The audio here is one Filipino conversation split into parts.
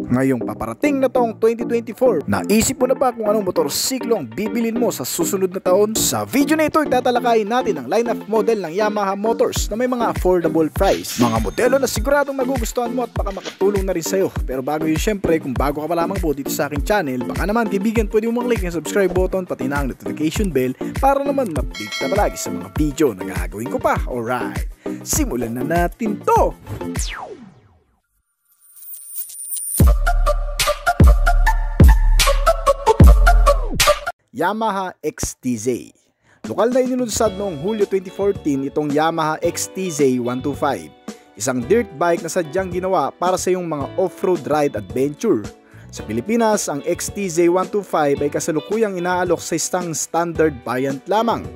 Ngayong paparating na taong 2024, naisip mo na ba kung anong motorsiklo ang bibilin mo sa susunod na taon? Sa video na ito, itatalakayin natin ang line-up model ng Yamaha Motors na may mga affordable price. Mga modelo na siguradong magugustuhan mo at baka makatulong na rin sa'yo. Pero bago yun, syempre, kung bago ka pa lamang po dito sa aking channel, baka naman kaibigan pwede mo maklik yung subscribe button pati na ang notification bell para naman ma-update ka palagi sa mga video na gagawin ko pa. Alright, simulan na natin to! Yamaha XTZ. Lokal na inilunsad noong Hulyo 2014 itong Yamaha XTZ 125. Isang dirt bike na sadyang ginawa para sa iyong mga off-road ride adventure. Sa Pilipinas, ang XTZ 125 ay kasalukuyang inaalok sa isang standard variant lamang.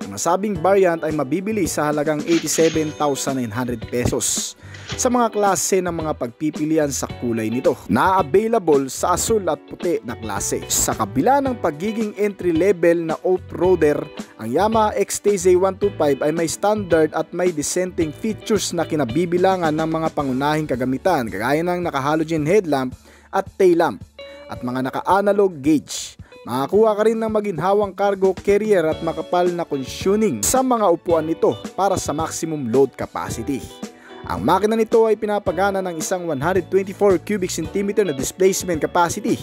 Ang nasabing variant ay mabibili sa halagang 87,900 pesos. Sa mga klase ng mga pagpipilian sa kulay nito na available sa asul at puti na klase. Sa kabila ng pagiging entry level na off-roader, ang Yamaha XTZ 125 ay may standard at may dissenting features na kinabibilangan ng mga pangunahing kagamitan gaya ng naka-halogen headlamp at tail lamp at mga naka-analog gauge. Makakuha ka rin ng maginhawang cargo carrier at makapal na cushioning sa mga upuan nito para sa maximum load capacity. Ang makina nito ay pinapagana ng isang 124 cubic centimeter na displacement capacity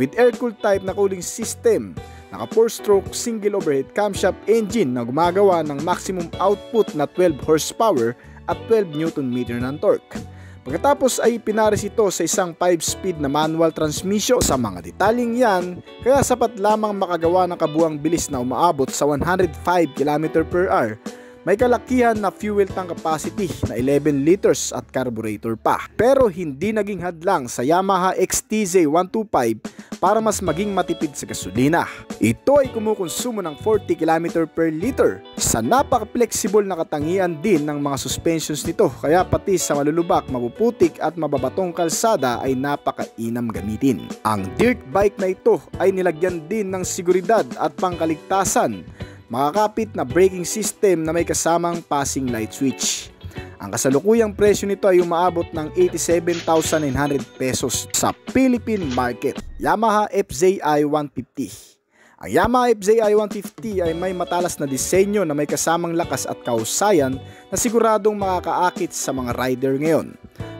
with air-cooled type na cooling system, naka 4-stroke single overhead camshaft engine na gumagawa ng maximum output na 12 horsepower at 12 Nm ng torque. Pagkatapos ay pinares ito sa isang 5-speed na manual transmission. Sa mga detaling yan, kaya sapat lamang makagawa ng kabuang bilis na umaabot sa 105 km/h. May kalakihan na fuel tank capacity na 11 liters at carburetor pa. Pero hindi naging hadlang sa Yamaha XTZ 125 para mas maging matipid sa gasolina. Ito ay kumukonsumo ng 40 km/l. Sa napaka-flexible na katangian din ng mga suspensions nito, kaya pati sa malulubak, mapuputik at mababatong kalsada ay napakainam gamitin. Ang dirt bike na ito ay nilagyan din ng seguridad at pangkaligtasan, makakapit na braking system na may kasamang passing light switch. Ang kasalukuyang presyo nito ay umaabot ng 87,900 pesos sa Philippine market. Yamaha FZI 150. Ang Yamaha FZI 150 ay may matalas na disenyo na may kasamang lakas at kahusayan na siguradong makakaakit sa mga rider ngayon.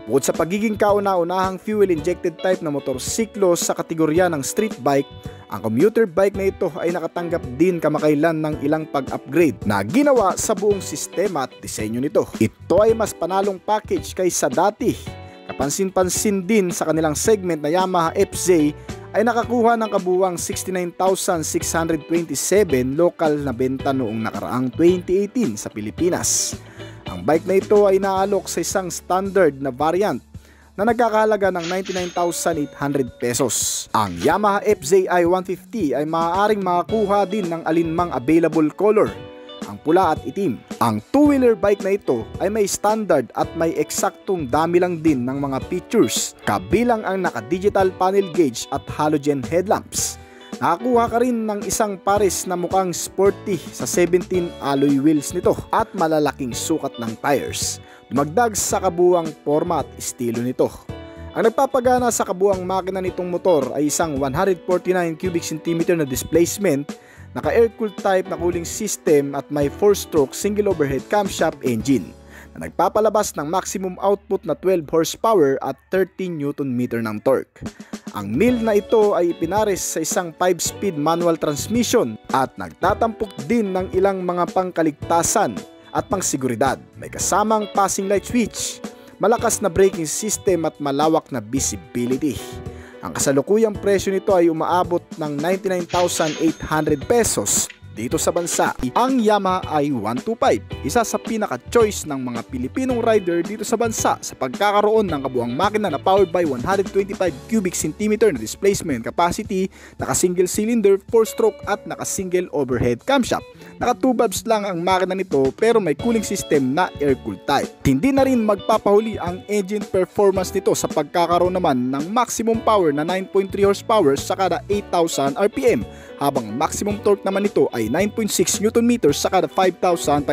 Bukod sa pagiging kauna-unahang fuel-injected type na motorsiklo sa kategorya ng street bike, ang commuter bike na ito ay nakatanggap din kamakailan ng ilang pag-upgrade na ginawa sa buong sistema at disenyo nito. Ito ay mas panalong package kaysa dati. Kapansin-pansin din sa kanilang segment na Yamaha FZ ay nakakuha ng kabuwang 69,627 lokal na benta noong nakaraang 2018 sa Pilipinas. Ang bike na ito ay naalok sa isang standard na variant na nagkakahalaga ng 99,800 pesos. Ang Yamaha FZI 150 ay maaaring makakuha din ng alinmang available color, ang pula at itim. Ang two-wheeler bike na ito ay may standard at may eksaktong dami lang din ng mga features, kabilang ang naka-digital panel gauge at halogen headlamps. Nakakuha ka rin ng isang pares na mukhang sporty sa 17 alloy wheels nito at malalaking sukat ng tires. Dumagdag sa kabuwang forma at estilo nito. Ang nagpapagana sa kabuwang makina nitong motor ay isang 149 cubic centimeter na displacement, naka air-cooled type na cooling system at may 4-stroke single overhead camshaft engine na nagpapalabas ng maximum output na 12 horsepower at 13 Nm ng torque. Ang mill na ito ay ipinares sa isang 5-speed manual transmission at nagtatampok din ng ilang mga pangkaligtasan at pangseguridad. May kasamang passing light switch, malakas na braking system at malawak na visibility. Ang kasalukuyang presyo nito ay umaabot ng 99,800 pesos dito sa bansa. Ang Yamaha i125, isa sa pinaka-choice ng mga Pilipinong rider dito sa bansa sa pagkakaroon ng kabuang makina na powered by 125 cubic centimeter na displacement capacity, naka-single cylinder, 4-stroke at naka-single overhead camshaft. Naka 2 valves lang ang makina nito pero may cooling system na air-cooled type. Hindi na rin magpapahuli ang engine performance nito sa pagkakaroon naman ng maximum power na 9.3 horsepower sa kada 8,000 RPM, habang maximum torque naman nito ay 9.6 Nm sa kada 5,500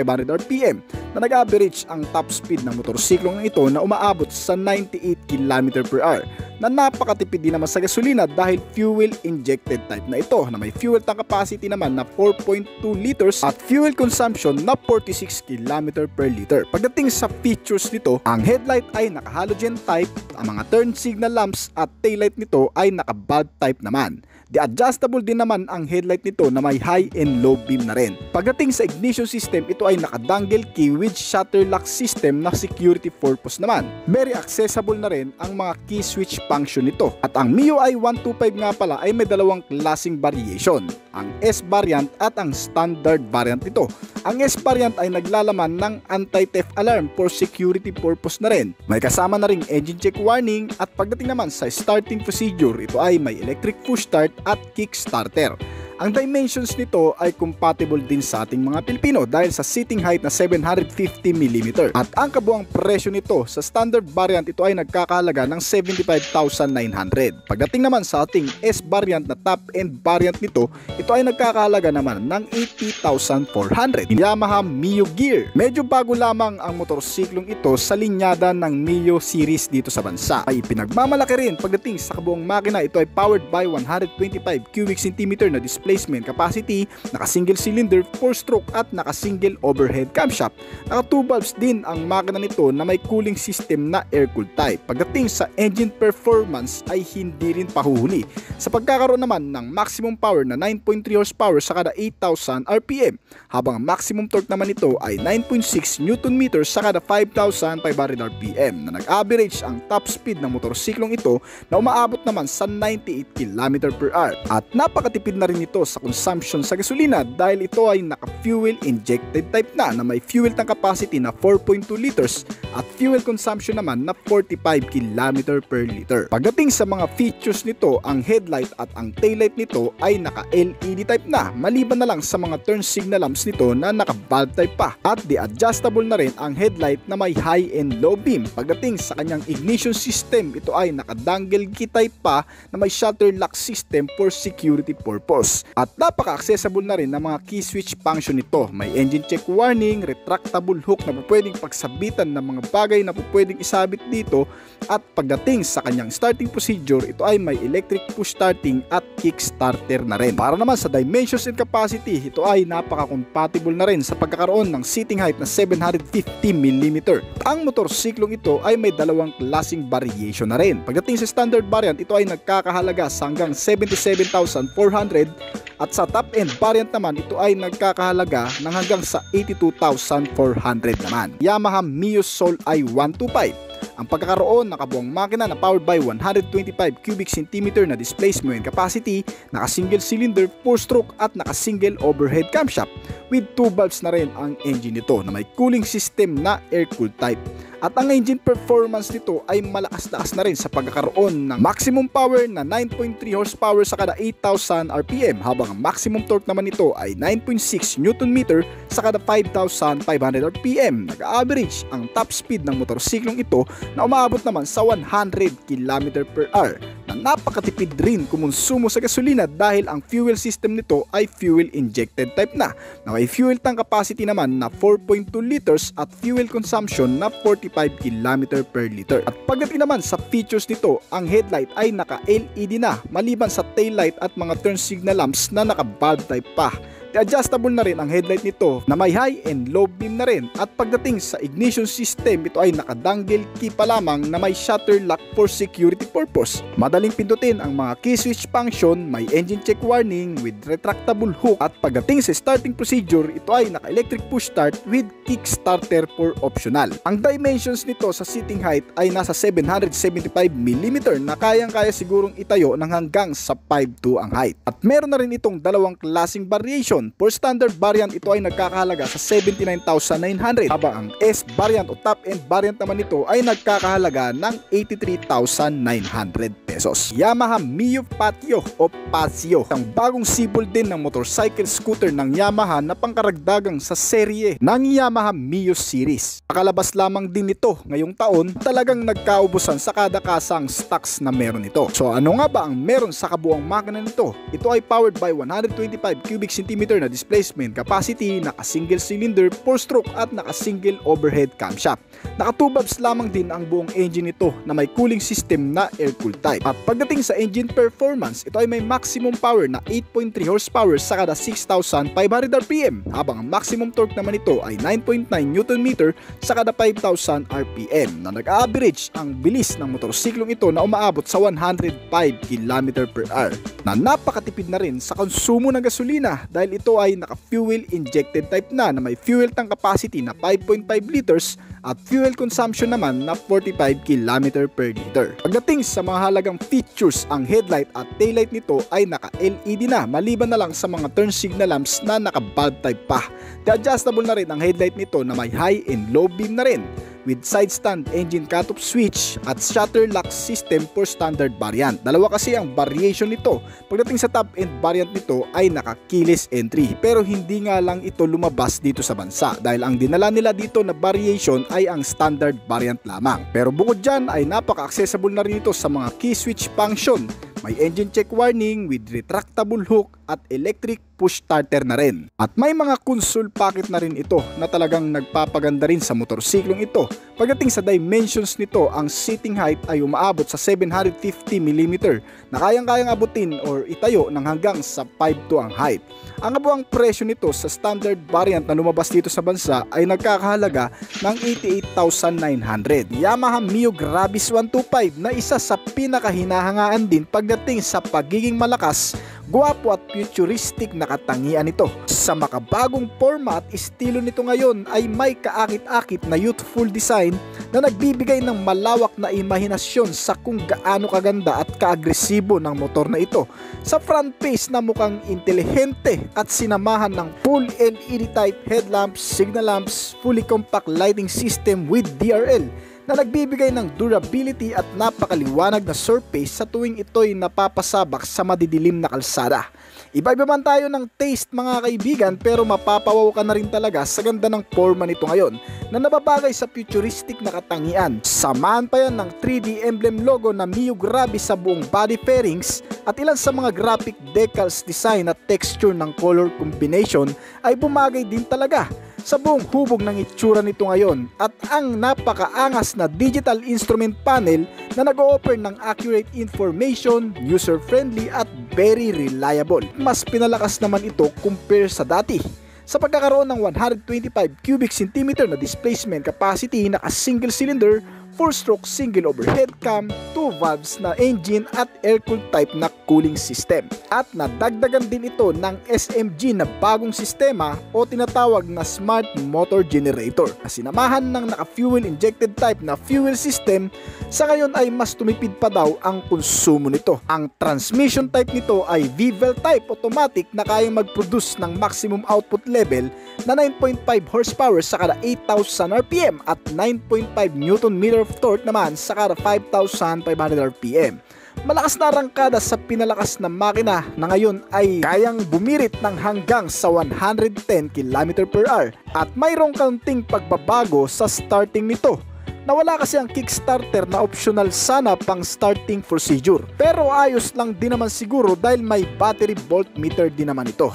RPM na nag-average ang top speed ng motorsiklong ito na umaabot sa 98 km/h. na napakatipid din naman sa gasolina dahil fuel injected type na ito na may fuel tank capacity naman na 4.2 liters at fuel consumption na 46 km per liter. Pagdating sa features nito, ang headlight ay naka-halogen type, ang mga turn signal lamps at taillight nito ay naka-bulb type naman. Adjustable din naman ang headlight nito na may high and low beam na rin. Pagdating sa ignition system, ito ay naka-dangle key with shutter lock system na security purpose naman. Very accessible na rin ang mga key switch function nito. At ang MIUI 125 nga pala ay may dalawang klaseng variation, ang S variant at ang standard variant nito. Ang S variant ay naglalaman ng anti-theft alarm for security purpose na rin. May kasama na ring engine check warning at pagdating naman sa starting procedure, ito ay may electric push start at kickstarter. Ang dimensions nito ay compatible din sa ating mga Pilipino dahil sa seating height na 750mm. At ang kabuang presyo nito sa standard variant, ito ay nagkakahalaga ng 75,900. Pagdating naman sa ating S variant na top end variant nito, ito ay nagkakahalaga naman ng 80,400. Yamaha Mio Gear. Medyo bago lamang ang motorsiklong ito sa linyada ng Mio series dito sa bansa. Ay pinagmamalaki rin pagdating sa kabuang makina. Ito ay powered by 125 cubic centimeter na displacement capacity, naka-single cylinder, 4-stroke at naka-single overhead camshaft. Naka 2 valves din ang makina nito na may cooling system na air-cooled type. Pagdating sa engine performance ay hindi rin pahuhuli sa pagkakaroon naman ng maximum power na 9.3 horsepower sa kada 8,000 RPM, habang ang maximum torque naman nito ay 9.6 Nm sa kada 5,500 RPM, na nag-average ang top speed ng motorsiklong ito na umaabot naman sa 98 km per hour. At napakatipid na rin ito sa consumption sa gasolina dahil ito ay naka-fuel injected type na may fuel tank capacity na 4.2 liters at fuel consumption naman na 45 km per liter. Pagdating sa mga features nito, ang headlight at ang taillight nito ay naka-LED type na, maliban na lang sa mga turn signal lamps nito na naka-bulb type pa. At adjustable na rin ang headlight na may high and low beam. Pagdating sa kanyang ignition system, ito ay naka-dangle key type pa na may shutter lock system for security purpose. At napaka-accessible na rin ng mga key switch function nito. May engine check warning, retractable hook na pwedeng pagsabitan ng mga bagay na pwedeng isabit dito. At pagdating sa kanyang starting procedure, ito ay may electric push starting at kickstarter na rin. Para naman sa dimensions and capacity, ito ay napaka-compatible na rin sa pagkakaroon ng seating height na 750mm. Ang motorsiklong ito ay may dalawang klaseng variation na rin. Pagdating sa standard variant, ito ay nagkakahalaga sa hanggang 77,400 at sa top end variant naman, ito ay nagkakahalaga ng hanggang sa 82,400 naman. Yamaha Mio Soul i 125. Ang pagkakaroon ng kabuang makina na powered by 125 cubic centimeter na displacement capacity, naka-single cylinder, 4-stroke at naka-single overhead camshaft with 2 valves na rin ang engine nito na may cooling system na air-cooled type. At ang engine performance nito ay malakas-lakas na rin sa pagkakaroon ng maximum power na 9.3 horsepower sa kada 8,000 RPM, habang ang maximum torque naman nito ay 9.6 Nm sa kada 5,500 RPM. Nag-average ang top speed ng motorsiklong ito na umaabot naman sa 100 km per hour, na napakatipid rin kumonsumo sa gasolina dahil ang fuel system nito ay fuel injected type na may fuel tank capacity naman na 4.2 liters at fuel consumption na 45 km per liter. At pagdating naman sa features nito, ang headlight ay naka-LED na, maliban sa taillight at mga turn signal lamps na naka-bulb type pa. Adjustable na rin ang headlight nito na may high and low beam na rin. At pagdating sa ignition system, ito ay naka-dangle key pa lamang na may shutter lock for security purpose. Madaling pindutin ang mga key switch function, may engine check warning with retractable hook. At pagdating sa starting procedure, ito ay naka-electric push start with kickstarter for optional. Ang dimensions nito sa seating height ay nasa 775mm na kayang-kaya sigurong itayo ng hanggang sa 5'2" ang height. At meron na rin itong dalawang klaseng variation. For standard variant, ito ay nagkakahalaga sa 79,900, habang ang S variant o top end variant naman nito ay nagkakahalaga ng 83,900 pesos. Yamaha Mio Patio o Pasio, ang bagong sibol din ng motorcycle scooter ng Yamaha na pangkaragdagang sa serye ng Yamaha Mio series. Nakalabas lamang din nito ngayong taon, talagang nagkaubusan sa kada kasang stocks na meron ito. So ano nga ba ang meron sa kabuang makina nito? Ito ay powered by 125 cubic centimeter na displacement capacity, naka-single cylinder 4-stroke at naka-single overhead camshaft. Naka 2 valves lamang din ang buong engine nito na may cooling system na air-cooled type. At pagdating sa engine performance, ito ay may maximum power na 8.3 horsepower sa kada 6,500 RPM, habang ang maximum torque naman ito ay 9.9 Nm sa kada 5,000 RPM, na nag-average ang bilis ng motorsiklong ito na umaabot sa 105 km/h, na napakatipid na rin sa konsumo ng gasolina dahil ito ay naka-fuel injected type na may fuel tank capacity na 5.5 liters at fuel consumption naman na 45 km/liter. Pagdating sa mga halagang features, ang headlight at taillight nito ay naka-LED na, maliban na lang sa mga turn signal lamps na naka-bulb type pa. Adjustable na rin ang headlight nito na may high and low beam na rin, with side stand engine cutoff switch at shutter lock system for standard variant. Dalawa kasi ang variation nito. Pagdating sa top end variant nito ay naka-keyless entry, pero hindi nga lang ito lumabas dito sa bansa dahil ang dinala nila dito na variation ay ang standard variant lamang. Pero bukod dyan ay napaka-accessible na rin ito sa mga key switch function. May engine check warning with retractable hook at electric push starter na rin. At may mga console pocket na rin ito na talagang nagpapaganda rin sa motorsiklong ito. Pagdating sa dimensions nito, ang seating height ay umaabot sa 750mm na kayang-kayang abutin or itayo ng hanggang sa 5'2" ang height. Ang kabuang presyo nito sa standard variant na lumabas dito sa bansa ay nagkakahalaga ng 88,900. Yamaha Mio Gravis 125 na isa sa pinakahinahangaan din pagdating sa pagiging malakas, gwapo at futuristic na katangian nito. Sa makabagong forma at estilo nito ngayon ay may kaakit-akit na youthful design na nagbibigay ng malawak na imahinasyon sa kung gaano kaganda at kaagresibo ng motor na ito. Sa front face na mukhang intelihente at sinamahan ng full LED type headlamps, signal lamps, fully compact lighting system with DRL na nagbibigay ng durability at napakaliwanag na surface sa tuwing ito'y napapasabak sa madidilim na kalsada. Iba-iba man tayo ng taste mga kaibigan, pero mapapawaw ka na rin talaga sa ganda ng forma nito ngayon na nababagay sa futuristic na katangian. Samahan pa yan ng 3D emblem logo na Mio Gravis sa buong body fairings at ilan sa mga graphic decals design at texture ng color combination ay bumagay din talaga sa buong hubog ng itsura nito ngayon, at ang napakaangas na digital instrument panel na nag-o-offer ng accurate information, user-friendly at very reliable. Mas pinalakas naman ito compare sa dati. Sa pagkakaroon ng 125 cubic centimeter na displacement capacity, naka-single cylinder, 4-stroke single overhead cam, 2 valves na engine at air-cooled type na cooling system. At nadagdagan din ito ng SMG na bagong sistema o tinatawag na Smart Motor Generator na sinamahan ng naka-fuel injected type na fuel system. Sa ngayon ay mas tumipid pa daw ang konsumo nito. Ang transmission type nito ay V-Vel type automatic na kayang mag-produce ng maximum output level na 9.5 horsepower sa kada 8,000 RPM at 9.5 Nm of torque naman sa kada 5,500 RPM. Malakas na arangkada sa pinalakas na makina na ngayon ay kayang bumirit ng hanggang sa 110 km/h at mayroong kaunting pagbabago sa starting nito. Nawala kasi ang kickstarter na optional sana pang starting procedure, pero ayos lang din naman siguro dahil may battery voltmeter din naman ito.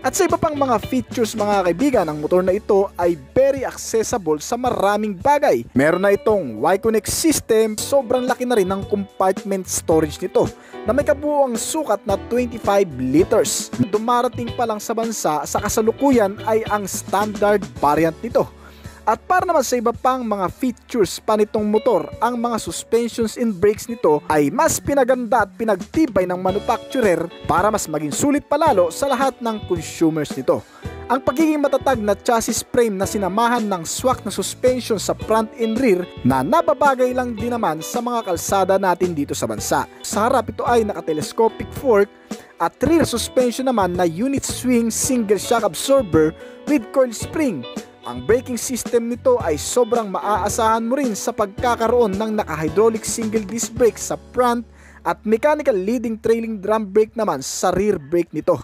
At sa iba pang mga features mga kaibigan, ang motor na ito ay very accessible sa maraming bagay. Meron na itong Y-Connect system, sobrang laki na rin ng compartment storage nito na may kabuuang sukat na 25 liters. Dumarating pa lang sa bansa sa kasalukuyan ay ang standard variant nito. At para naman sa iba pang mga features pa nitong motor, ang mga suspensions and brakes nito ay mas pinaganda at pinagtibay ng manufacturer para mas maging sulit palalo sa lahat ng consumers nito. Ang pagiging matatag na chassis frame na sinamahan ng swak na suspension sa front and rear na nababagay lang din naman sa mga kalsada natin dito sa bansa. Sa harap ito ay naka-telescopic fork at rear suspension naman na unit swing single shock absorber with coil spring. Ang braking system nito ay sobrang maaasahan mo rin sa pagkakaroon ng naka-hydraulic single disc brake sa front at mechanical leading trailing drum brake naman sa rear brake nito.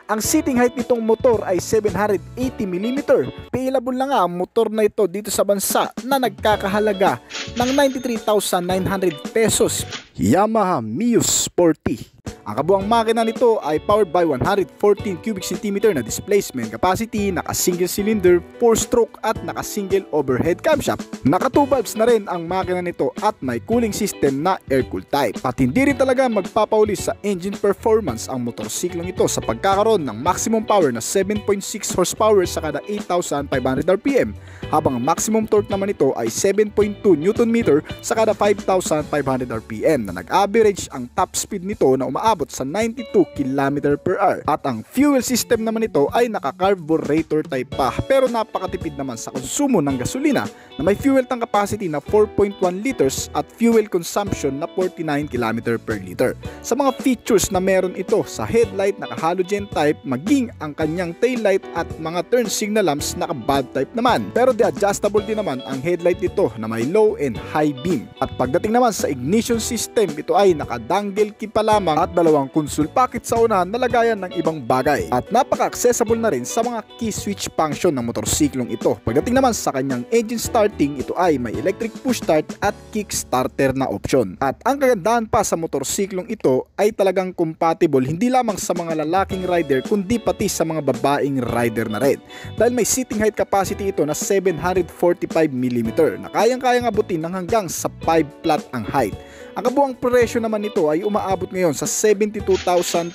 Ang seating height nitong motor ay 780mm. Available na nga ang motor na ito dito sa bansa na nagkakahalaga ng 93,900 pesos. Yamaha Mio Sporty. Ang kabuang makina nito ay powered by 114 cubic centimeter na displacement capacity, naka-single cylinder, 4-stroke at naka-single overhead camshaft. Naka 2 valves na rin ang makina nito at may cooling system na air-cooled type. At hindi rin talaga magpapauli sa engine performance ang motorsiklong ito sa pagkakaroon ng maximum power na 7.6 horsepower sa kada 8,500 RPM, habang ang maximum torque naman ito ay 7.2 Nm sa kada 5,500 RPM na nag-average ang top speed nito na umaabot sa 92 km/h. At ang fuel system naman nito ay naka-carburetor type pa, pero napakatipid naman sa konsumo ng gasolina na may fuel tank capacity na 4.1 liters at fuel consumption na 49 km/liter. Sa mga features na meron ito sa headlight, naka-halogen type, maging ang kanyang taillight at mga turn signal lamps naka-bulb type naman. Pero adjustable din naman ang headlight nito na may low and high beam. At pagdating naman sa ignition system, ito ay naka-dangle key pa lamang at dalawang console pocket sa unahan na lagayan ng ibang bagay. At napaka-accessible na rin sa mga key switch function ng motorsiklong ito. Pagdating naman sa kanyang engine starting, ito ay may electric push start at kick starter na option. At ang kagandahan pa sa motorsiklong ito ay talagang compatible hindi lamang sa mga lalaking rider kundi pati sa mga babaeng rider na rin. Dahil may seating height capacity ito na 745mm na kayang-kayang abutin ng hanggang sa 5 flat ang height. Ang kabuang presyo naman nito ay umaabot ngayon sa 72,200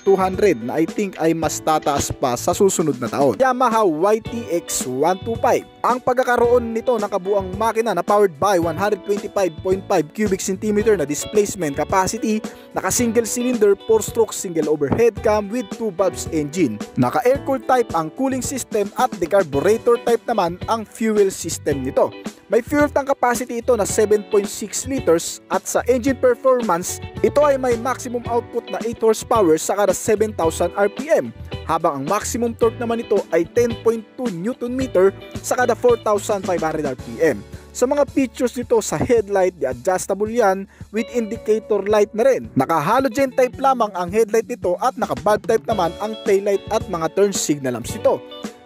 na I think ay mas tataas pa sa susunod na taon. Yamaha YTX 125. Ang pagkakaroon nito ng kabuang makina na powered by 125.5 cubic centimeter na displacement capacity, naka-single cylinder, 4-stroke single overhead cam with 2 valves engine. Naka-air-cooled type ang cooling system at decarburetor type naman ang fuel system nito. May fuel tank capacity ito na 7.6 liters at sa engine performance, ito ay may maximum output na 8 horsepower sa kada 7,000 RPM, habang ang maximum torque naman ito ay 10.2 Nm sa kada 4,500 RPM. Sa mga features nito sa headlight, adjustable yan with indicator light na rin. Naka-halogen type lamang ang headlight nito at naka-bulb type naman ang taillight at mga turn signal lamps nito.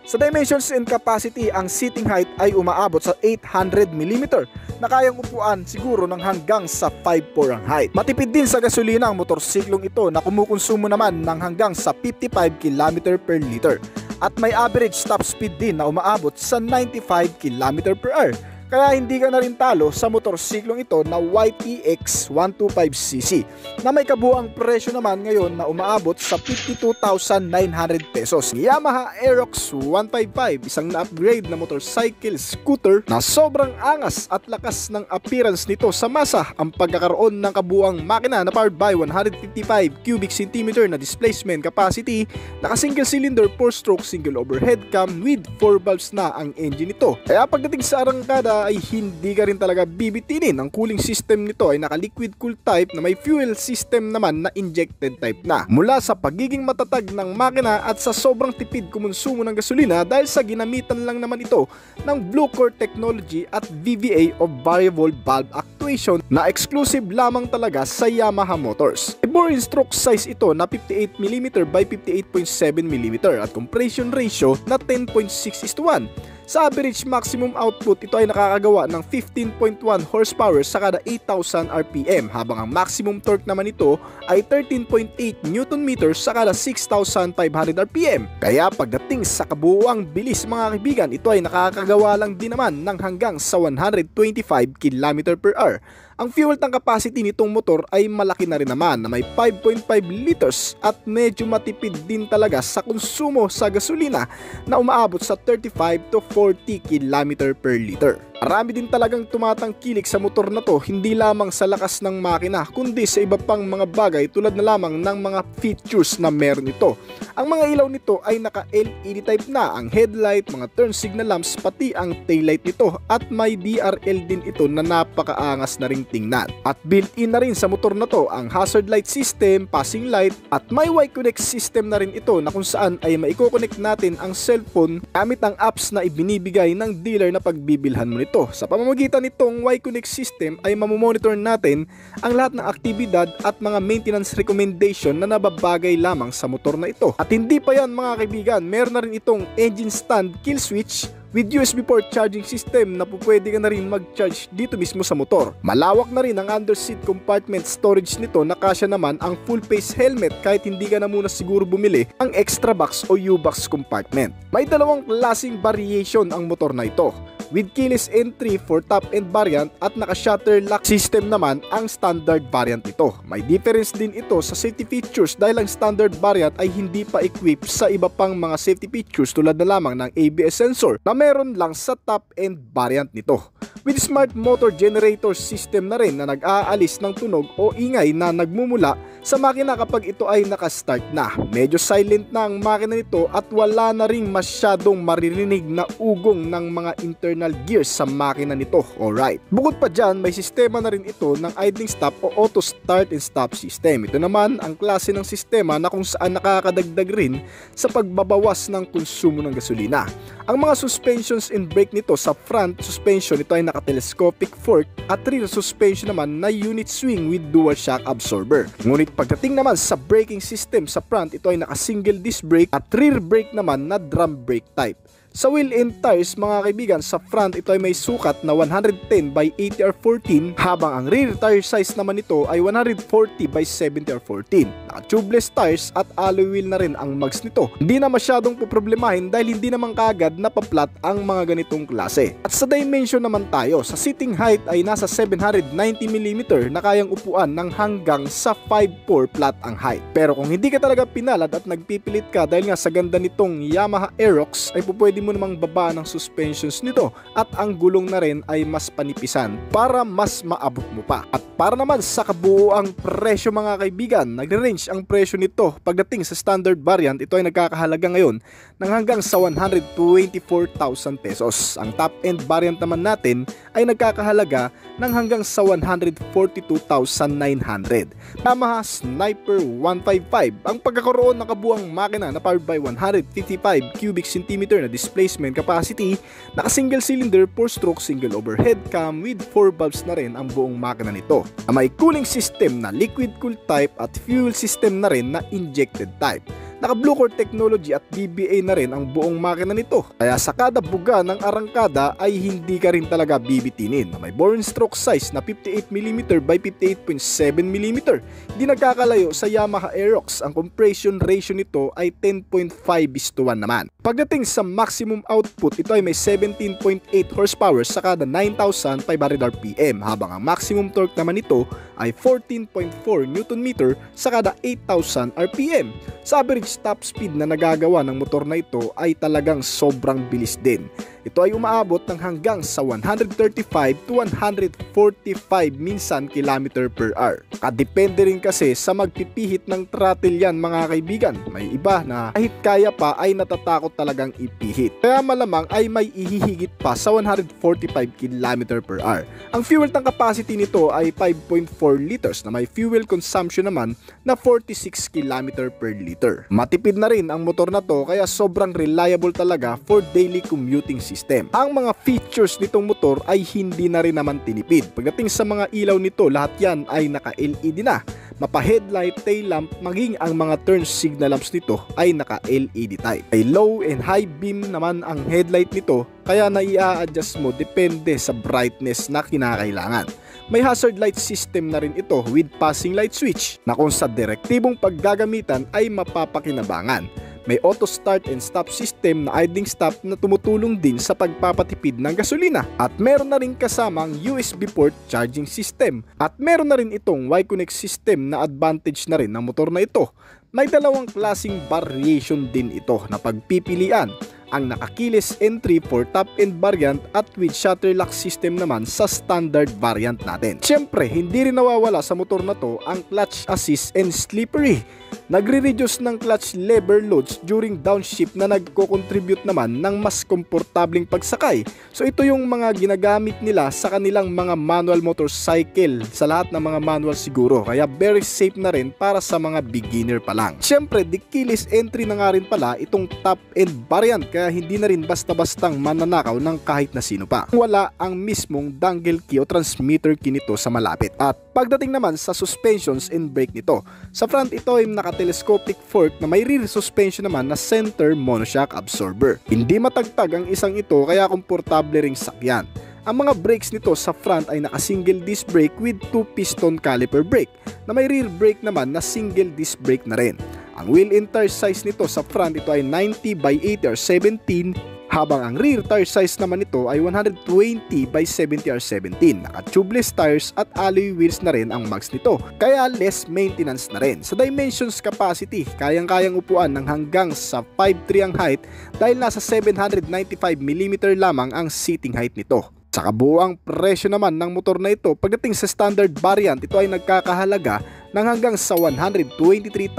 Sa dimensions and capacity, ang seating height ay umaabot sa 800mm na kayang upuan siguro ng hanggang sa 5'4" ang height. Matipid din sa gasolina ang motorsiklong ito na kumukonsumo naman ng hanggang sa 55 km/liter at may average top speed din na umaabot sa 95 km/h. Kaya hindi ka na rin talo sa motorsiklong ito na YTX 125cc na may kabuang presyo naman ngayon na umaabot sa 52,900 pesos. Yamaha Aerox 155, isang na-upgrade na motorcycle scooter na sobrang angas at lakas ng appearance nito sa masa. Ang pagkakaroon ng kabuang makina na powered by 155 cubic centimeter na displacement capacity, naka-single cylinder, 4-stroke single overhead cam with 4 valves na ang engine nito. Kaya pagdating sa arangkada ay hindi ka rin talaga bibitinin. Ang cooling system nito ay naka-liquid cool type na may fuel system naman na injected type na. Mula sa pagiging matatag ng makina at sa sobrang tipid kumonsumo ng gasolina dahil sa ginamitan lang naman ito ng Blue Core technology at VVA o variable valve actuation na exclusive lamang talaga sa Yamaha Motors. Bore stroke size ito na 58mm by 58.7mm at compression ratio na 10.6:1. Sa average maximum output, ito ay nakakagawa ng 15.1 horsepower sa kada 8,000 RPM, habang ang maximum torque naman ito ay 13.8 Nm sa kada 6,500 RPM. Kaya pagdating sa kabuuang bilis mga kaibigan, ito ay nakakagawa lang din naman ng hanggang sa 125 km/h. Ang fuel tank capacity nitong motor ay malaki na rin naman na may 5.5 liters at medyo matipid din talaga sa konsumo sa gasolina na umaabot sa 35 to 40 km/liter. Marami din talagang tumatangkilik sa motor na to, hindi lamang sa lakas ng makina kundi sa iba pang mga bagay tulad na lamang ng mga features na meron ito. Ang mga ilaw nito ay naka-LED type na, ang headlight, mga turn signal lamps, pati ang taillight nito, at may DRL din ito na napakaangas na ring tingnan. At built-in na rin sa motor na to ang hazard light system, passing light, at may Y-Connect system na rin ito na kung saan ay maiko-connect natin ang cellphone gamit ang apps na ibinibigay ng dealer na pagbibilhan mo nito. Sa pamamagitan nitong Y-Connect system ay mamomonitor natin ang lahat ng aktibidad at mga maintenance recommendation na nababagay lamang sa motor na ito. At hindi pa yan mga kaibigan, meron na rin itong engine stand, kill switch, with USB port charging system na pwede ka na rin mag-charge dito mismo sa motor. Malawak na rin ang underseat compartment storage nito na kasya naman ang full face helmet kahit hindi ka na muna siguro bumili ang extra box o U-box compartment. May dalawang klaseng variation ang motor na ito, with keyless entry for top-end variant at naka-shutter lock system naman ang standard variant nito. May difference din ito sa safety features dahil ang standard variant ay hindi pa equipped sa iba pang mga safety features tulad na lamang ng ABS sensor na meron lang sa top-end variant nito. With smart motor generator system na rin na nag-aalis ng tunog o ingay na nagmumula sa makina kapag ito ay nakastart na. Medyo silent na ang makina nito at wala na ring masyadong maririnig na ugong ng mga internal gears sa makina nito. Alright. Bukod pa dyan, may sistema na rin ito ng idling stop o auto start and stop system. Ito naman ang klase ng sistema na kung saan nakakadagdag rin sa pagbabawas ng konsumo ng gasolina. Ang mga suspensions and brake nito, sa front suspension ito ay naka-telescopic fork at rear suspension naman na unit swing with dual shock absorber. Ngunit pagdating naman sa braking system, sa front ito ay naka-single disc brake at rear brake naman na drum brake type. Sa wheel and tires mga kaibigan, sa front ito ay may sukat na 110 by 80R14 habang ang rear tire size naman nito ay 140 by 70R14. Naka-tubeless tires at alloy wheel na rin ang mags nito. Hindi na masyadong poproblemahin dahil hindi naman kaagad napaplat ang mga ganitong klase. At sa dimension naman tayo, sa sitting height ay nasa 790mm na kayang upuan ng hanggang sa 5'4" flat ang height. Pero kung hindi ka talaga pinalad at nagpipilit ka dahil nga sa ganda nitong Yamaha Aerox ay pwede mo namang babaan ang suspensions nito at ang gulong na rin ay mas panipisan para mas maabot mo pa. At para naman sa kabuuang presyo mga kaibigan, nagre-range ang presyo nito pagdating sa standard variant. Ito ay nagkakahalaga ngayon ng hanggang sa 124,000 pesos. Ang top end variant naman natin ay nagkakahalaga ng hanggang sa 142,900. Yamaha Sniper 155. Ang pagkakaroon ng kabuuang makina na powered by 155 cubic centimeter na displacement capacity, naka single cylinder 4-stroke single overhead cam with 4 valves na rin ang buong makina nito. May cooling system na liquid cooled type at fuel system na rin na injected type. Naka Blue Core technology at BBA na rin ang buong makina nito. Kaya sa kada buga ng arangkada ay hindi ka rin talaga bibitinin. May bore and stroke size na 58mm by 58.7mm. Hindi nagkakalayo sa Yamaha Aerox. Ang compression ratio nito ay 10.5:1 naman. Pagdating sa maximum output, ito ay may 17.8 horsepower sa kada 9,500 RPM, habang ang maximum torque naman nito ay 14.4 Nm sa kada 8,000 RPM. Sa average top speed na nagagawa ng motor na ito ay talagang sobrang bilis din. Ito ay umaabot ng hanggang sa 135 to 145 minsan kilometer per hour. Kadepende rin kasi sa magpipihit ng throttle yan mga kaibigan. May iba na kahit kaya pa ay natatakot talagang ipihit. Kaya malamang ay may ihihigit pa sa 145 km per hour. Ang fuel tank capacity nito ay 5.4 liters na may fuel consumption naman na 46 km per liter. Matipid na rin ang motor na to kaya sobrang reliable talaga for daily commuting system. Ang mga features nitong motor ay hindi na rin naman tinipid. Pagdating sa mga ilaw nito, lahat yan ay naka-LED na. Mapa-headlight, tail lamp, maging ang mga turn signal lamps nito ay naka-LED type. Ay low and high beam naman ang headlight nito, kaya na-i-adjust mo depende sa brightness na kinakailangan. May hazard light system na rin ito with passing light switch na kung sa direktibong paggagamitan ay mapapakinabangan. May auto start and stop system na idling stop na tumutulong din sa pagpapatipid ng gasolina. At meron na rin kasamang USB port charging system. At meron na rin itong Y-Connect system na advantage na rin ng motor na ito. May dalawang klaseng variation din ito na pagpipilian. Ang naka-keyless entry for top-end variant at with shutter lock system naman sa standard variant natin. Siyempre, hindi rin nawawala sa motor na to ang clutch assist and slippery. Nagre-reduce ng clutch lever loads during downshift na nagko-contribute naman ng mas komportabling pagsakay. So ito yung mga ginagamit nila sa kanilang mga manual motorcycle, sa lahat ng mga manual siguro. Kaya very safe na rin para sa mga beginner pa lang. lang. Siyempre, di keyless entry na nga rin pala itong top end variant, kaya hindi na rin basta-bastang mananakaw ng kahit na sino pa. Wala ang mismong dangle key o transmitter key nito sa malapit. At pagdating naman sa suspensions and brake nito, sa front ito ay naka-telescopic fork na may rear suspension naman na center monoshock absorber. Hindi matagtag ang isang ito kaya komportable ring sakyan. Ang mga brakes nito sa front ay naka-single disc brake with 2-piston caliper brake na may rear brake naman na single disc brake na rin. Ang wheel and tire size nito sa front ito ay 90 by 80 or 17, habang ang rear tire size naman nito ay 120 by 70 or 17. Naka-tubeless tires at alloy wheels na rin ang mags nito, kaya less maintenance na rin. Sa dimensions capacity, kayang-kayang upuan ng hanggang sa 5'3 ang height dahil nasa 795mm lamang ang seating height nito. Sa kabuuang presyo naman ng motor na ito, pagdating sa standard variant, ito ay nagkakahalaga ng hanggang sa 123,900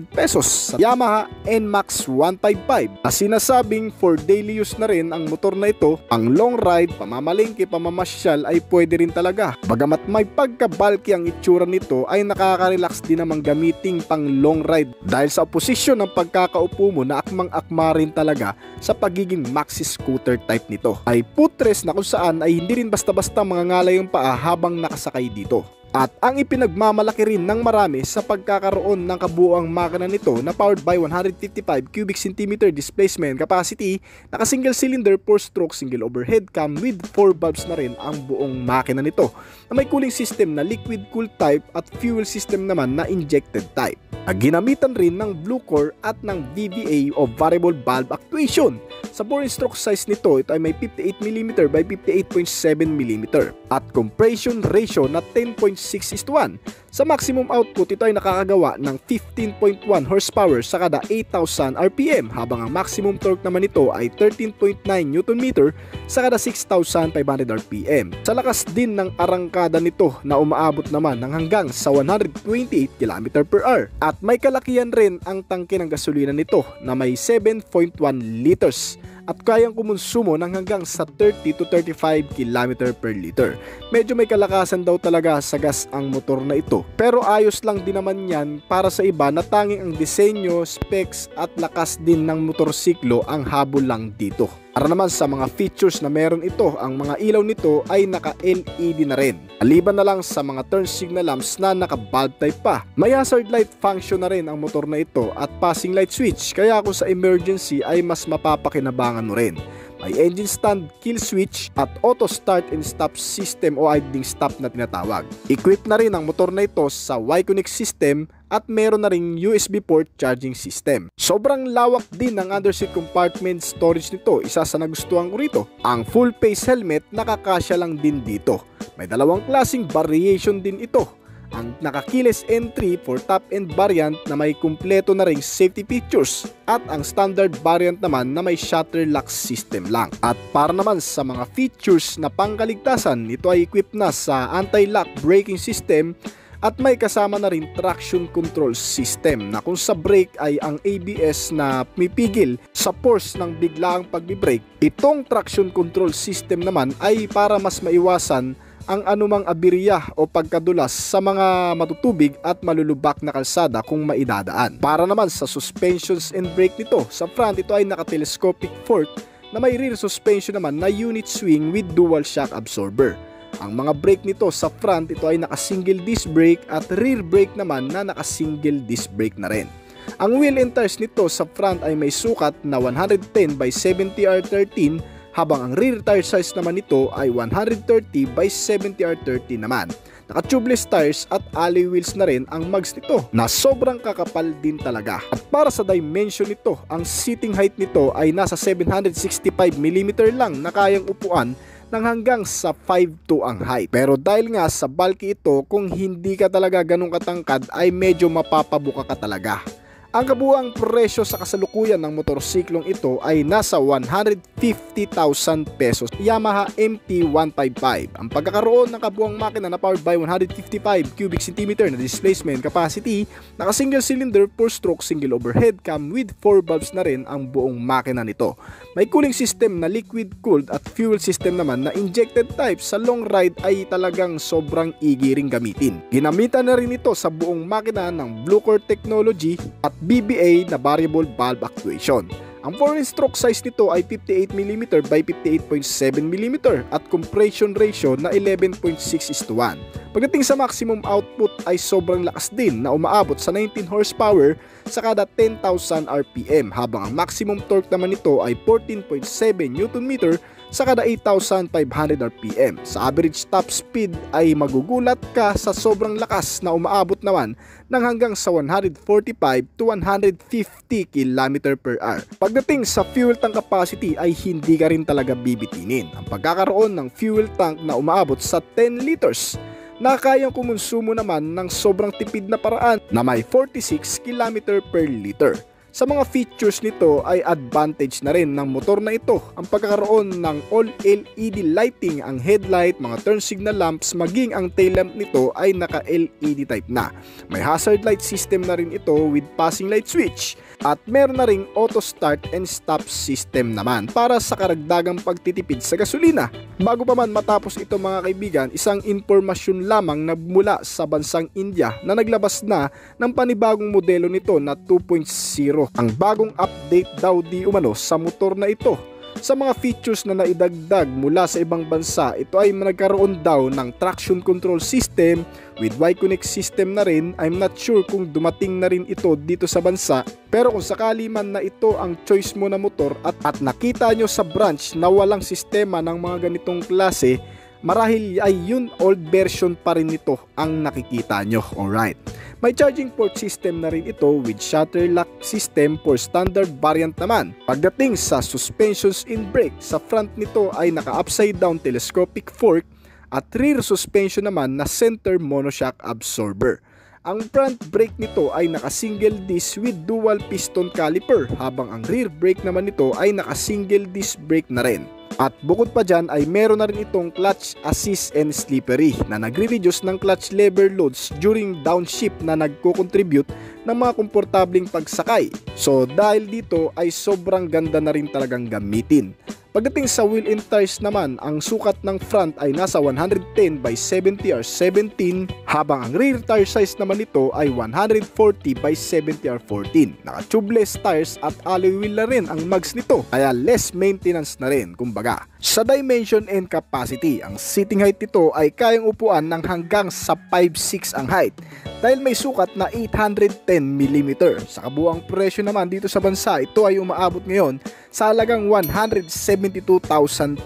pesos sa Yamaha NMAX 155. Na sinasabing for daily use na rin ang motor na ito, pang long ride, pamamalengke, pamamasyal ay pwede rin talaga. Bagamat may pagka-bulky ang itsura nito, ay nakaka-relax din namang gamiting pang long ride dahil sa oposisyon ng pagkakaupo mo na akmang-akma rin talaga sa pagiging maxi scooter type nito. Ay footrest na kung saan ay hindi rin basta-basta mangangalay ang paa habang nakasakay dito. At ang ipinagmamalaki rin ng marami sa pagkakaroon ng kabuuang makina nito na powered by 155 cubic centimeter displacement capacity, naka single cylinder 4-stroke single overhead cam with 4 valves na rin ang buong makina nito na may cooling system na liquid cool type at fuel system naman na injected type. Ginamitan rin ng Blue Core at ng VVA o variable valve actuation. Sa bore stroke size nito, ito ay may 58mm by 58.7mm at compression ratio na 10.6:1. Sa maximum output, ito ay nakakagawa ng 15.1 horsepower sa kada 8,000 RPM, habang ang maximum torque naman nito ay 13.9 Nm sa kada 6,500 RPM. Sa lakas din ng arangkada nito na umaabot naman ng hanggang sa 128 km/h. At may kalakihan rin ang tangke ng gasolina nito na may 7.1 liters at kayang kumonsumo ng hanggang sa 30 to 35 km/L. Medyo may kalakasan daw talaga sa gas ang motor na ito, pero ayos lang din naman yan para sa iba na tanging ang disenyo, specs at lakas din ng motorsiklo ang habol lang dito. Para naman sa mga features na meron ito, ang mga ilaw nito ay naka-LED na rin. Maliban na lang sa mga turn signal lamps na naka-bulb type pa. May hazard light function na rin ang motor na ito at passing light switch, kaya kung sa emergency ay mas mapapakinabangan mo rin. May engine stand, kill switch at auto start and stop system o idling stop na tinatawag. Equipped na rin ang motor na ito sa Y-Connect system at meron na ring USB port charging system. Sobrang lawak din ng underseat compartment storage nito. Isa sa nagustuhan ko rito, ang full face helmet nakakasya lang din dito. May dalawang klaseng variation din ito. Ang naka-keyless entry for top-end variant na may kumpleto na ring safety features at ang standard variant naman na may shutter lock system lang. At para naman sa mga features na pangkaligtasan, ito ay equipped na sa anti-lock braking system at may kasama na rin traction control system na kung sa brake ay ang ABS na pumipigil sa force ng biglaang pagbibrake, itong traction control system naman ay para mas maiwasan ang anumang aberya o pagkadulas sa mga matutubig at malulubak na kalsada kung maidadaan. Para naman sa suspensions and brake nito, sa front ito ay naka-telescopic fork na may rear suspension naman na unit swing with dual shock absorber. Ang mga brake nito sa front ito ay naka-single disc brake at rear brake naman na naka-single disc brake na rin. Ang wheel and tires nito sa front ay may sukat na 110 by 70 R13, habang ang rear tire size naman nito ay 130 by 70 R30 naman. Naka-tubeless tires at alloy wheels na rin ang mags nito na sobrang kakapal din talaga. At para sa dimension nito, ang seating height nito ay nasa 765mm lang na kayang upuan ng hanggang sa 5'2 ang height. Pero dahil nga sa bulky ito, kung hindi ka talaga ganun katangkad ay medyo mapapabuka ka talaga. Ang kabuuang presyo sa kasalukuyan ng motorsiklong ito ay nasa 150,000 pesos. Yamaha MT-155. Ang pagkakaroon ng kabuuang makina na powered by 155 cubic centimeter na displacement capacity, naka single cylinder 4-stroke single overhead cam with 4 valves na rin ang buong makina nito. May cooling system na liquid cooled at fuel system naman na injected type. Sa long ride ay talagang sobrang easy ring gamitin. Ginamitan na rin ito sa buong makina ng Bluecore technology at BBA na variable valve actuation. Ang 4-stroke size nito ay 58mm by 58.7mm at compression ratio na 11.6:1. Pagdating sa maximum output ay sobrang lakas din na umaabot sa 19 horsepower sa kada 10,000 RPM, habang ang maximum torque naman nito ay 14.7 Nm sa kada 8,500 RPM. Sa average top speed ay magugulat ka sa sobrang lakas na umaabot naman ng hanggang sa 145 to 150 km/h. Pagdating sa fuel tank capacity ay hindi ka rin talaga bibitinin. Ang pagkakaroon ng fuel tank na umaabot sa 10 liters na kayang kumonsumo naman ng sobrang tipid na paraan na may 46 km/liter. Sa mga features nito ay advantage na rin ng motor na ito ang pagkakaroon ng all LED lighting. Ang headlight, mga turn signal lamps, maging ang tail lamp nito ay naka LED type na. May hazard light system na rin ito with passing light switch at meron na ring auto start and stop system naman para sa karagdagang pagtitipid sa gasolina. Bago pa man matapos ito mga kaibigan, isang impormasyon lamang na mula sa bansang India na naglabas na ng panibagong modelo nito na 2.0. Ang bagong update daw di umano sa motor na ito. Sa mga features na naidagdag mula sa ibang bansa, ito ay nagkaroon daw ng traction control system with Y-Connect system na rin. I'm not sure kung dumating na rin ito dito sa bansa, pero kung sakali man na ito ang choice mo na motor at nakita nyo sa branch na walang sistema ng mga ganitong klase, marahil ay yun old version pa rin nito ang nakikita nyo. Alright. May charging port system na rin ito with shutter lock system for standard variant naman. Pagdating sa suspensions in brake, sa front nito ay naka upside down telescopic fork at rear suspension naman na center monoshock absorber. Ang front brake nito ay naka single disc with dual piston caliper, habang ang rear brake naman nito ay naka single disc brake na rin. At bukod pa dyan ay meron na rin itong clutch assist and slippery na nagre-reduce ng clutch lever loads during downshift na nagko-contribute ng mga komportabling pagsakay. So dahil dito ay sobrang ganda na rin talagang gamitin. Pagdating sa wheel and tires naman, ang sukat ng front ay nasa 110 by 70 or 17, habang ang rear tire size naman nito ay 140 by 70 or 14. Naka-tubeless tires at alloy wheel na rin ang mags nito, kaya less maintenance na rin kumbaga. Sa dimension and capacity, ang seating height nito ay kayang upuan ng hanggang sa 5'6" ang height, dahil may sukat na 810mm. Sa kabuuang presyo naman dito sa bansa, ito ay umaabot ngayon sa halagang 172,000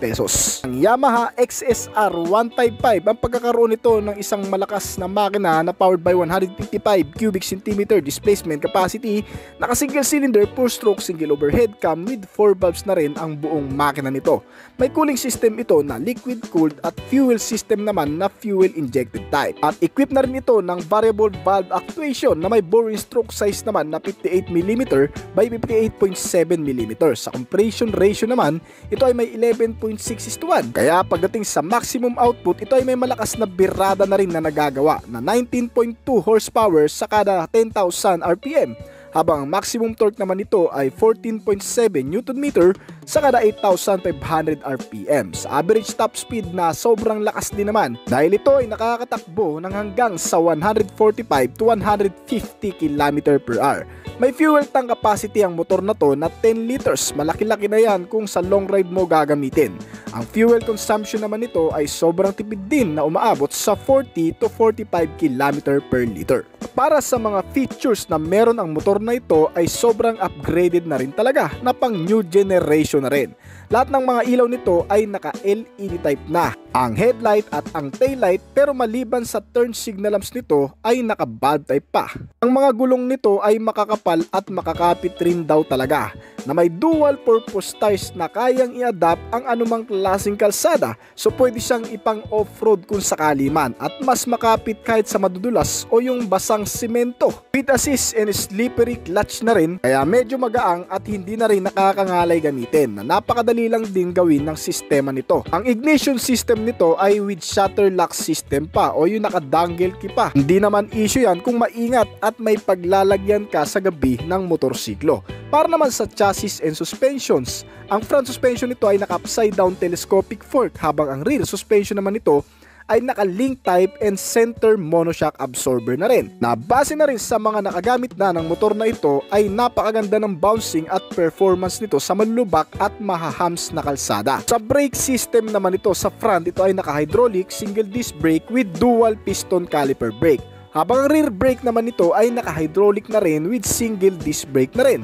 pesos. Ang Yamaha XSR 155, ang pagkakaroon nito ng isang malakas na makina na powered by 155 cubic centimeter displacement capacity, naka single cylinder 4-stroke single overhead cam with 4 valves na rin ang buong makina nito. May cooling system ito na liquid cooled at fuel system naman na fuel injected type. At equipped na rin ito ng variable valve actuation na may boring stroke size naman na 58mm by 58.7mm. Sa compression ratio naman, ito ay may 11.6:1. Kaya pagdating sa maximum output, ito ay may malakas na birada na rin na nagagawa na 19.2 horsepower sa kada 10,000 RPM. Habang ang maximum torque naman nito ay 14.7 Nm sa kada 8,500 RPM. Sa average top speed na sobrang lakas din naman, dahil ito ay nakakatakbo ng hanggang sa 145 to 150 km/h. May fuel tank capacity ang motor na to na 10 liters. Malaki-laki na yan kung sa long ride mo gagamitin. Ang fuel consumption naman nito ay sobrang tipid din na umaabot sa 40 to 45 km/liter. Para sa mga features na meron ang motor na ito ay sobrang upgraded na rin talaga, na pang new generation na rin. Lahat ng mga ilaw nito ay naka-LED type na, ang headlight at ang taillight, pero maliban sa turn signal lamps nito ay naka-bulb type pa. Ang mga gulong nito ay makakapal at makakapit rin daw talaga. na may dual purpose tires na kayang i-adapt ang anumang klaseng kalsada, so pwede siyang ipang off-road kung sakali man at mas makapit kahit sa madudulas o yung basang simento. With assist and slippery clutch na rin, kaya medyo magaang at hindi na rin nakakangalay gamitin, na napakadali lang din gawin ng sistema nito. Ang ignition system nito ay with shutter lock system pa o yung nakadangle key pa. Hindi naman issue yan kung maingat at may paglalagyan ka sa gabi ng motorsiklo. Para naman sa chassis and suspensions, ang front suspension nito ay naka-upside down telescopic fork, habang ang rear suspension naman nito ay naka-link type and center monoshock absorber na rin. Na base na rin sa mga nakagamit na ng motor na ito ay napakaganda ng bouncing at performance nito sa malulubak at mahahams na kalsada. Sa brake system naman ito sa front, ito ay naka-hydraulic single disc brake with dual piston caliper brake. Habang ang rear brake naman nito ay naka-hydraulic na rin with single disc brake na rin.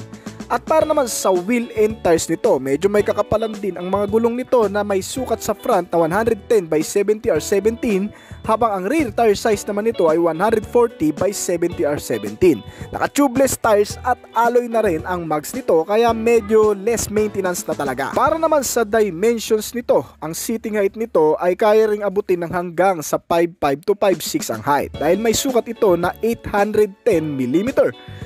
At para naman sa wheel and tires nito, medyo may kakapalan din ang mga gulong nito na may sukat sa front na 110 by 70 R17, habang ang rear tire size naman nito ay 140 by 70 R17. Naka-tubeless tires at alloy na rin ang mags nito, kaya medyo less maintenance na talaga. Para naman sa dimensions nito, ang seating height nito ay kaya ring abutin ng hanggang sa 5'5 to 5'6 ang height, dahil may sukat ito na 810mm.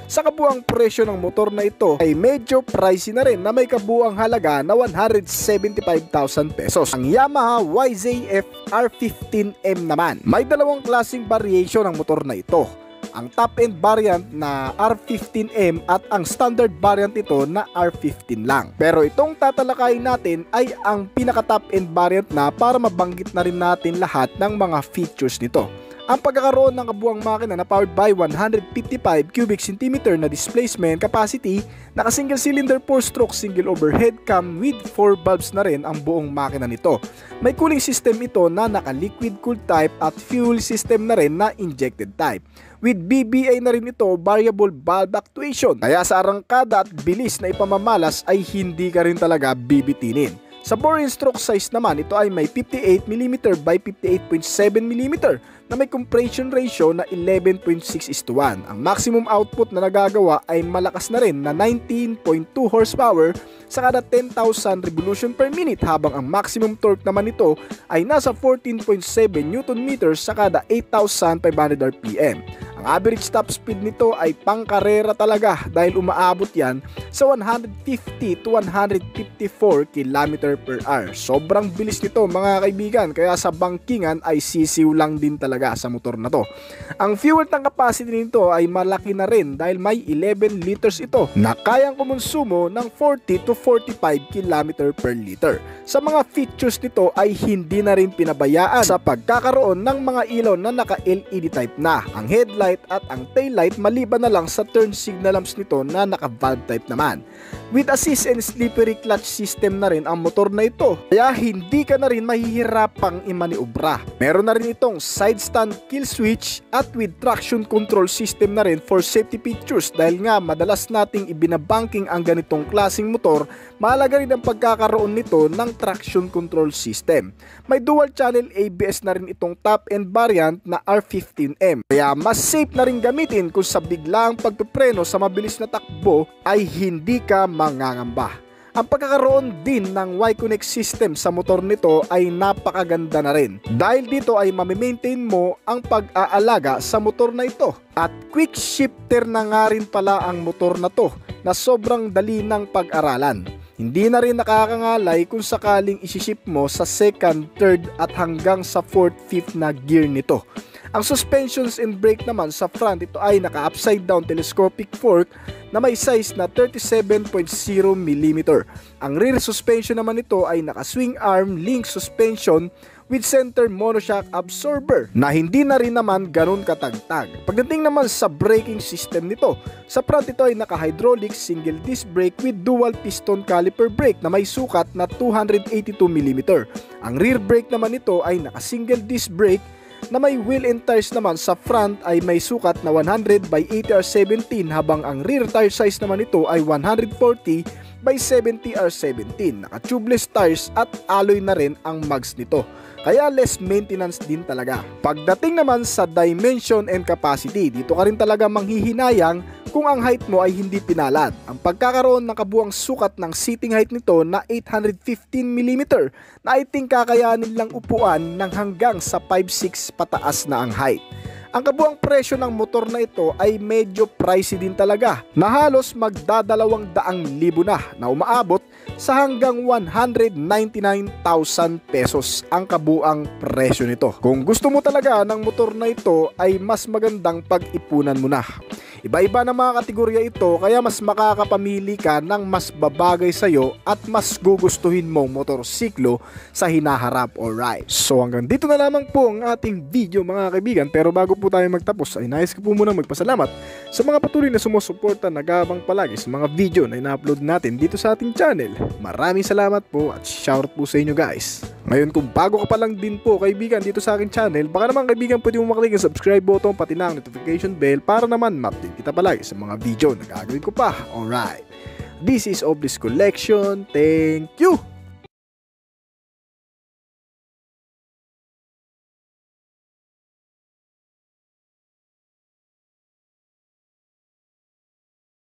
Sa kabuang presyo ng motor na ito ay medyo pricey na rin, na may kabuang halaga na 175,000 pesos. Ang Yamaha YZF R15M naman, may dalawang klaseng variation ng motor na ito. Ang top-end variant na R15M at ang standard variant ito na R15 lang. Pero itong tatalakayin natin ay ang pinaka-top-end variant na, para mabanggit na rin natin lahat ng mga features nito. Ang pagkakaroon ng kabuang makina na powered by 155 cubic centimeter na displacement capacity, naka single cylinder 4-stroke single overhead cam with 4 valves na rin ang buong makina nito. May cooling system ito na naka liquid cooled type at fuel system na rin na injected type. With BBA na rin ito, variable valve actuation, kaya sa arangkada at bilis na ipamamalas ay hindi ka rin talaga bibitinin. Sa bore and stroke size naman, ito ay may 58mm by 58.7mm na may compression ratio na 11.6:1. Ang maximum output na nagagawa ay malakas na rin na 19.2 horsepower sa kada 10,000 revolution per minute, habang ang maximum torque naman nito ay nasa 14.7 Nm sa kada 8,500 RPM. Ang average top speed nito ay pangkarera talaga, dahil umaabot yan sa 150 to 154 km/h. Sobrang bilis nito mga kaibigan, kaya sa bangkingan ay sisiw lang din talaga sa motor na to. Ang fuel tank capacity nito ay malaki na rin, dahil may 11 liters ito na kayang kumonsumo ng 40 to 45 km/liter. Sa mga features nito ay hindi na rin pinabayaan sa pagkakaroon ng mga ilaw na naka-LED type na. Ang headlight at ang taillight, maliban na lang sa turn signal lamps nito na naka-valve type naman. With assist and slippery clutch system na rin ang motor na ito, kaya hindi ka na rin mahihirapang imaniobra. Meron na rin itong side stand kill switch at with traction control system na rin for safety features, dahil nga madalas nating ibinabanking ang ganitong klaseng motor, mahalaga rin ang pagkakaroon nito ng traction control system. May dual channel ABS na rin itong top end variant na R15M, kaya mas safe na rin gamitin kung sa biglaang pagpepreno sa mabilis na takbo ay hindi ka mangangamba. Ang pagkakaroon din ng Y-Connect system sa motor nito ay napakaganda na rin, dahil dito ay mamimaintain mo ang pag-aalaga sa motor na ito. At quick shifter na nga rin pala ang motor na to, na sobrang dali ng pag-aralan. Hindi na rin nakakangalay kung sakaling isiship mo sa second, third at hanggang sa fourth, fifth na gear nito. Ang suspensions and brake naman sa front, ito ay naka-upside down telescopic fork na may size na 37.0mm. Ang rear suspension naman ito ay naka-swing arm link suspension with center monoshock absorber na hindi na rin naman ganun katagtag. Pagdating naman sa braking system nito, sa front ito ay naka-hydraulic single disc brake with dual piston caliper brake na may sukat na 282mm. Ang rear brake naman nito ay naka-single disc brake na may wheel and tires naman sa front ay may sukat na 100 by 80 R17, habang ang rear tire size naman nito ay 140 by 70 R17. Naka-tubeless tires at alloy na rin ang mags nito, kaya less maintenance din talaga. Pagdating naman sa dimension and capacity, dito ka rin talaga manghihinayang kung ang height mo ay hindi pinalad. Ang pagkakaroon ng kabuang sukat ng seating height nito na 815mm na I think kakayanin lang upuan ng hanggang sa 5'6" pataas na ang height. Ang kabuang presyo ng motor na ito ay medyo pricey din talaga, na halos magdadalawang daang libo na umaabot sa hanggang 199,000 pesos ang kabuang presyo nito. Kung gusto mo talaga ng motor na ito ay mas magandang pag-ipunan mo na. Iba-iba ng mga kategorya ito kaya mas makakapamili ka ng mas babagay sa'yo at mas gugustuhin mong motorsiklo sa hinaharap o ride. So hanggang dito na lamang po ang ating video mga kaibigan, pero bago po tayo magtapos ay nais ko po muna magpasalamat sa mga patuloy na sumusuporta nag-aabang palagi sa mga video na ina-upload natin dito sa ating channel. Maraming salamat po at shoutout po sa inyo guys. Ngayon kung bago ka pa lang din po kaibigan dito sa aking channel, baka naman kaibigan pwede mo maklik ang subscribe button pati na ang notification bell para naman ma-update kita palagi sa mga video na gagawin ko pa. Alright, this is Oblis Collection. Thank you!